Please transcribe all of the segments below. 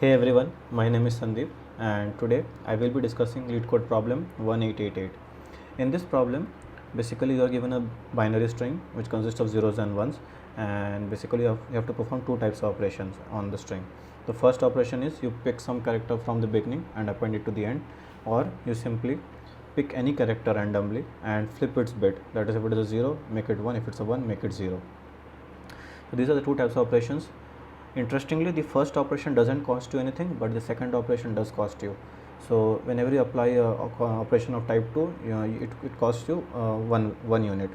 Hey everyone, my name is Sandeep and today I will be discussing LeetCode problem 1888. In this problem, basically you are given a binary string which consists of zeros and ones, and basically you have to perform two types of operations on the string. The first operation is you pick some character from the beginning and append it to the end, or you simply pick any character randomly and flip its bit. That is, if it is a 0, make it 1, if it's a 1, make it 0. So these are the two types of operations. Interestingly, the first operation doesn't cost you anything, but the second operation does cost you. So whenever you apply a operation of type 2, it costs you one unit.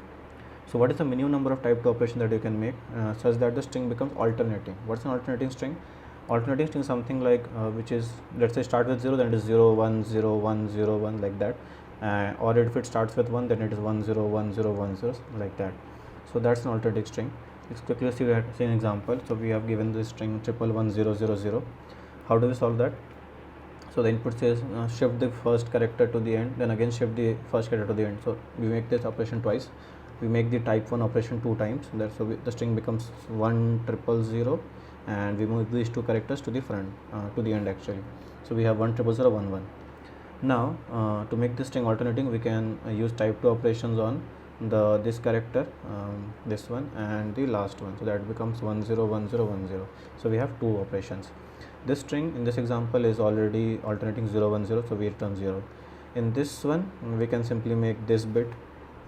So what is the minimum number of type 2 operation that you can make such that the string becomes alternating? What's an alternating string? Alternating string is something like which is, let's say, start with 0, then it is 0 1 0 1 0 1, like that, or if it starts with 1, then it is 1 0 1 0 1 0, like that. So that's an alternating string. Let's quickly see an example. So we have given this string 111000. How do we solve that? So the input says shift the first character to the end, then again shift the first character to the end. So we make this operation twice. We make the type 1 operation two times. The string becomes 1000, and we move these two characters to the front, to the end actually. So we have 100011. Now to make this string alternating, we can use type 2 operations on this character, this one and the last one, so that becomes 101010. So we have two operations. This string in this example is already alternating 0 1 0, so we return 0. In this one, we can simply make this bit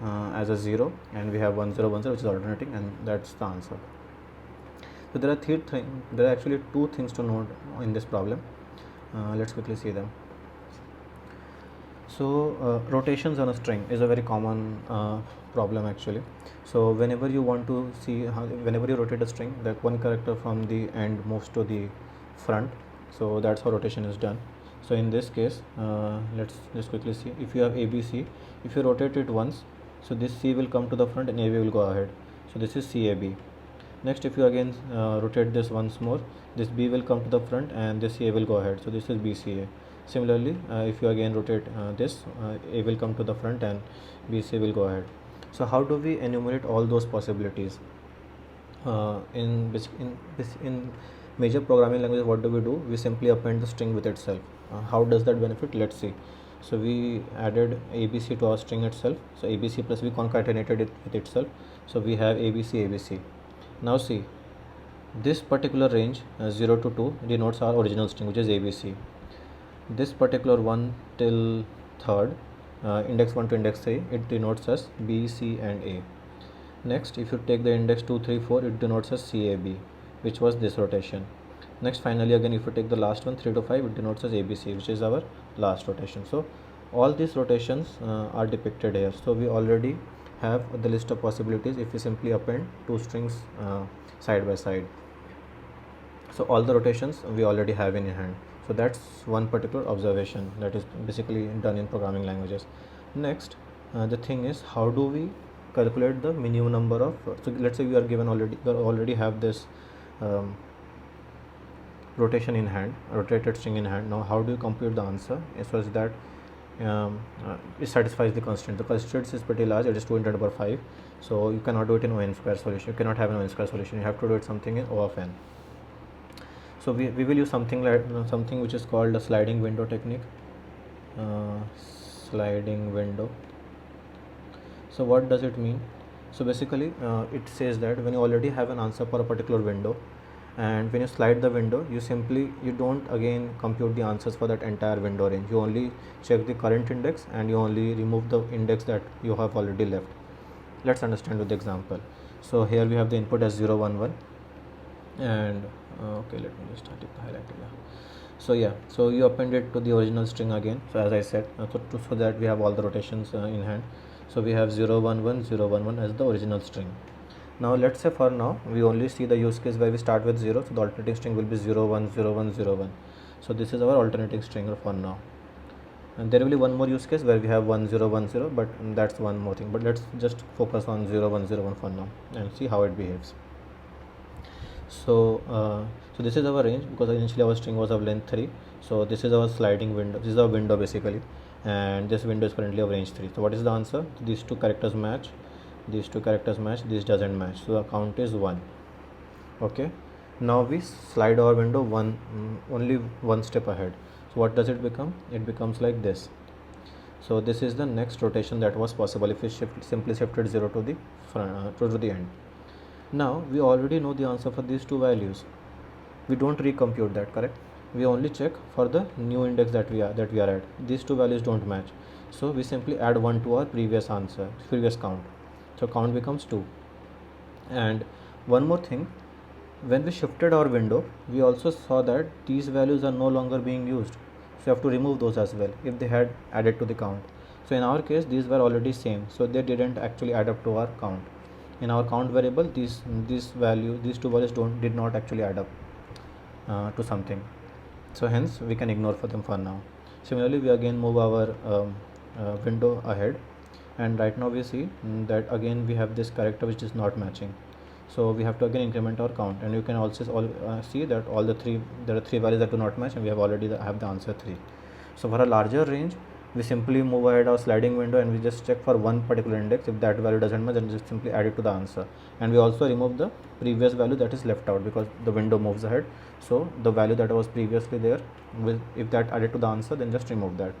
as a 0, and we have 1010, which is alternating, and that's the answer. So there are actually two things to note in this problem. Let's quickly see them. So rotations on a string is a very common problem actually. So whenever you want to see whenever you rotate a string, that one character from the end moves to the front, so that's how rotation is done. So in this case, let's just quickly see. If you have ABC, if you rotate it once, so this C will come to the front and AB will go ahead. So this is CAB. Next, if you again rotate this once more, this B will come to the front and this A will go ahead. So this is BCA. Similarly, if you again rotate this, A will come to the front and BCA will go ahead. So how do we enumerate all those possibilities? In major programming languages, what do? We simply append the string with itself. How does that benefit? Let's see. So we added ABC to our string itself. So ABC plus we concatenated it with itself. So we have ABC. Now see, this particular range 0 to 2 denotes our original string, which is ABC. This particular 1 till 3rd, index 1 to index 3, it denotes as B, C and A. Next, if you take the index 2, 3, 4, it denotes as CAB, which was this rotation. Next, finally again, if you take the last one, 3 to 5, it denotes as ABC, which is our last rotation. So all these rotations are depicted here. So we already have the list of possibilities if we simply append two strings side by side. So all the rotations we already have in hand. So that's one particular observation that is basically done in programming languages. Next, the thing is, how do we calculate the minimum number of, so let's say we are given already have this rotation in hand, rotated string in hand. Now how do you compute the answer such that it satisfies the constraint? The constraint is pretty large, it is 2 into the power 5, so you cannot do it in O(n) square solution. You cannot have an O(n) square solution, you have to do it something in O of n. So we will use something like something which is called a sliding window technique. Sliding window. So what does it mean? So basically it says that when you already have an answer for a particular window, and when you slide the window, you don't again compute the answers for that entire window range. You only check the current index and you only remove the index that you have already left. Let's understand with the example. So here we have the input as 0 1 1, and okay, let me just start it highlighting. So yeah, so you append it to the original string again. So as I said, so that we have all the rotations in hand. So we have 0 1 1 0 1 1 as the original string. Now let's say for now we only see the use case where we start with 0, so the alternating string will be 0 1 0 1 0 1. So this is our alternating string for now, and there will be one more use case where we have 1 0 1 0, but that's one more thing. But let's just focus on 0 1 0 1 for now and see how it behaves. So so this is our range, because initially our string was of length 3. So this is our sliding window, this is our window basically, and this window is currently of range 3. So what is the answer? These two characters match, this doesn't match, so the count is 1. Okay, Now we slide our window only one step ahead. So what does it become? It becomes like this. So this is the next rotation that was possible if we simply shifted 0 to the front, to the end. Now we already know the answer for these two values. We don't recompute that, correct? We only check for the new index that we are at. These two values don't match, so we simply add 1 to our previous count. So count becomes 2. And one more thing, when we shifted our window, we also saw that these values are no longer being used, so you have to remove those as well if they had added to the count. So in our case, these were already same, so they didn't actually add up to our count. In our count variable, these two values did not actually add up to something, so hence we can ignore for them for now. Similarly, we again move our window ahead, and right now we see that again we have this character which is not matching, so we have to again increment our count, and you can also see that there are three values that do not match, and we have already have the answer 3. So for a larger range, we simply move ahead our sliding window and we just check for one particular index. If that value doesn't match, then just simply add it to the answer, and we also remove the previous value that is left out because the window moves ahead. So the value that was previously there, if that added to the answer, then just remove that.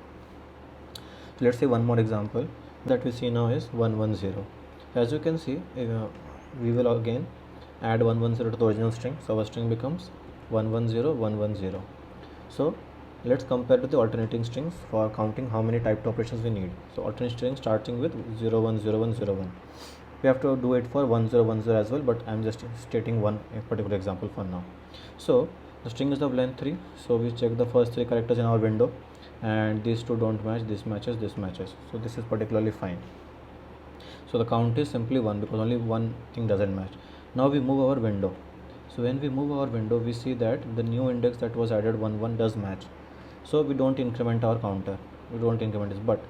So let's see one more example that we see now is 110. As you can see, we will again add 110 to the original string, so our string becomes 110 110. So let's compare to the alternating strings for counting how many typed operations we need. So alternate string starting with 010101. We have to do it for 1010 as well, but I'm just stating one particular example for now. So the string is of length 3, so we check the first 3 characters in our window, and these two don't match, this matches, so this is particularly fine. So the count is simply 1 because only one thing doesn't match. Now we move our window. So when we move our window, we see that the new index that was added 1 does match. So we don't increment our counter, we don't increment this, but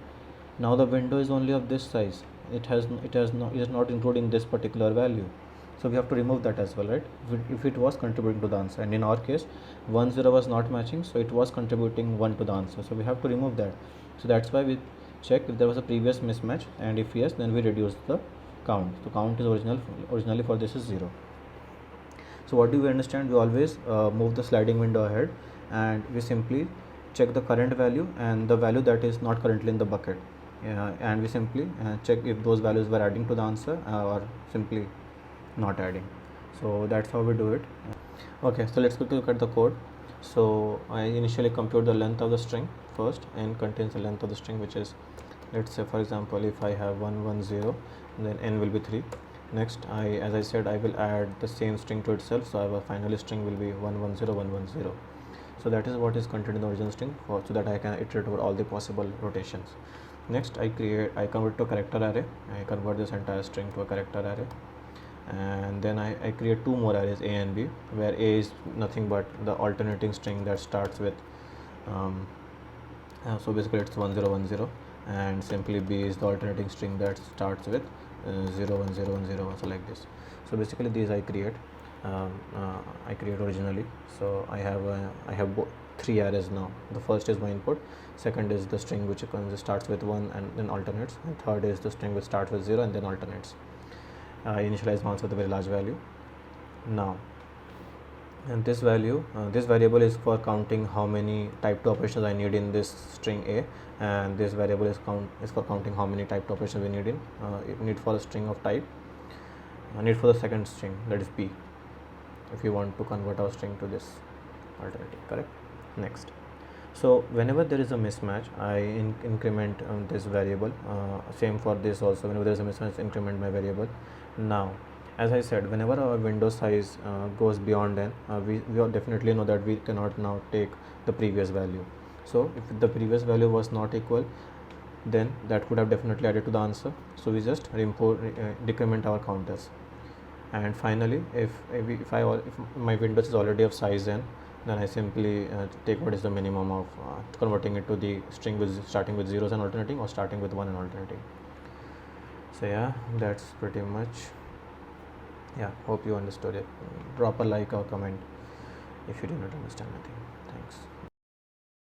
now the window is only of this size. It is not including this particular value, so we have to remove that as well, right? If it was contributing to the answer, and in our case 10 was not matching, so it was contributing 1 to the answer, so we have to remove that. So that's why we check if there was a previous mismatch, and if yes, then we reduce the count. So count is originally for this is 0. So what do we understand? We always move the sliding window ahead, and we simply check the current value and the value that is not currently in the bucket, and we simply check if those values were adding to the answer or simply not adding. So that's how we do it. Okay, so let's quickly look at the code. So I initially compute the length of the string first, and contains the length of the string, which is, let's say for example, if I have 110, then n will be 3. Next, as I said, I will add the same string to itself, so our final string will be 110 110. So that is what is contained in the original string, so that I can iterate over all the possible rotations. Next, I convert to a character array. I convert this entire string to a character array, and then I create two more arrays, A and B, where A is nothing but the alternating string that starts with so basically it's 1010, and simply B is the alternating string that starts with 01010, so like this. So basically these I create originally. So I have 3 arrays now. The first is my input, second is the string which starts with 1 and then alternates, and third is the string which starts with 0 and then alternates. I initialize once with a very large value. Now, and this variable is for counting how many type 2 operations I need in this string A, and this variable is for counting how many type 2 operations we need for a string of type need for the second string, that is B, if you want to convert our string to this alternative, correct? Next, so whenever there is a mismatch, I increment this variable. Same for this also, whenever there is a mismatch, increment my variable. Now, as I said, whenever our window size goes beyond n, we definitely know that we cannot now take the previous value. So if the previous value was not equal, then that could have definitely added to the answer, so we just decrement our counters. And finally, if my window is already of size n, then I simply take what is the minimum of converting it to the string with starting with zeros and alternating, or starting with 1 and alternating. So yeah, that's pretty much. Yeah, hope you understood it. Drop a like or comment if you did not understand anything.